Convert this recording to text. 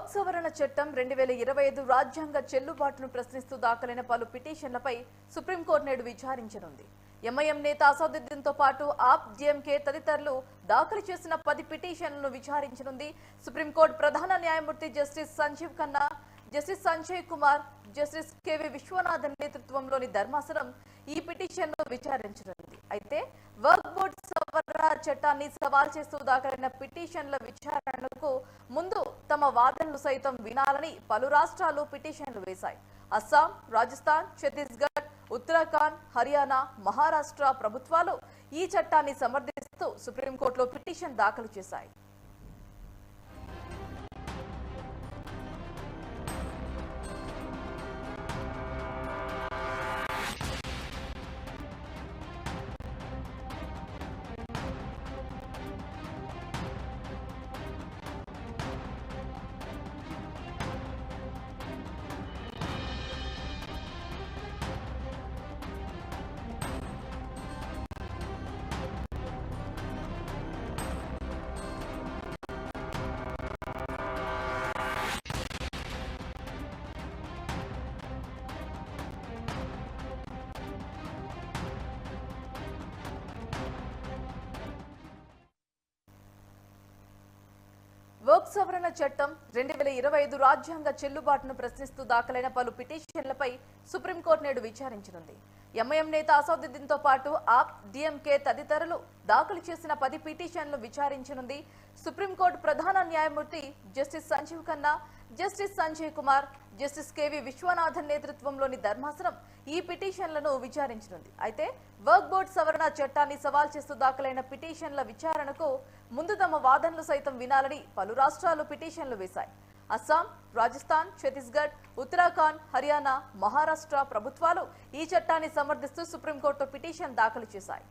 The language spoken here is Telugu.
వర్క్ సవరణ చట్టం 2025 రాజ్యాంగ చెల్లుబాటును ప్రశ్నిస్తూ దాఖలైన పలు పిటిషన్లపై సుప్రీంకోర్టు నేడు విచారించనుంది. ఎంఐఎం నేత అసదుద్దీన్తో పాటు ఆప్ డిఎంకే తదితరులు దాఖలు చేసిన 10 పిటిషన్లను విచారించనుంది. సుప్రీంకోర్టు ప్రధాన న్యాయమూర్తి justice Sanjiv Khanna, justice Sanjay Kumar, justice K V Viswanathan నేతృత్వంలోని ధర్మాసనం ఈ పిటిషన్ను విచారించనుంది. అయితే వర్క్ బోర్డు సవరణ చట్టాన్ని సవాల్ చేస్తూ దాఖలైన పిటిషన్ల విచారణకు ముందు తమ వాదనలు సైతం వినాలని పలు రాష్ట్రాలు పిటిషన్లు వేశాయి. అస్సాం, రాజస్థాన్, ఛత్తీస్గఢ్, ఉత్తరాఖండ్, హర్యానా, మహారాష్ట్ర ప్రభుత్వాలు ఈ చట్టాన్ని సమర్థిస్తూ సుప్రీంకోర్టులో పిటిషన్ దాఖలు చేశాయి. వర్క్ సవరణ చట్టం 2025 రాజ్యాంగ చెల్లుబాటును ప్రశ్నిస్తూ దాఖలైన పలు పిటిషన్లపై సుప్రీంకోర్టు నేడు విచారించనుంది. ఎంఐఎం నేత అసదుద్దీన్తో పాటు ఆప్ డిఎంకే తదితరులు దాఖలు చేసిన 10 పిటిషన్లు విచారించనుంది. సుప్రీంకోర్టు ప్రధాన న్యాయమూర్తి justice Sanjiv Khanna, justice Sanjay Kumar, justice K V Viswanathan నేతృత్వంలోని ధర్మాసనం ఈ పిటిషన్లను విచారించనుంది. అయితే వర్క్ బోర్డు సవరణ చట్టాన్ని సవాల్ చేస్తూ దాఖలైన పిటిషన్ల విచారణకు ముందు తమ వాదనలు సైతం వినాలని పలు రాష్ట్రాలు పిటిషన్లు వేశాయి. అస్సాం, రాజస్థాన్, ఛత్తీస్గఢ్, ఉత్తరాఖండ్, హర్యానా, మహారాష్ట్ర ప్రభుత్వాలు ఈ చట్టాన్ని సమర్థిస్తూ సుప్రీంకోర్టులో పిటిషన్ దాఖలు చేశాయి.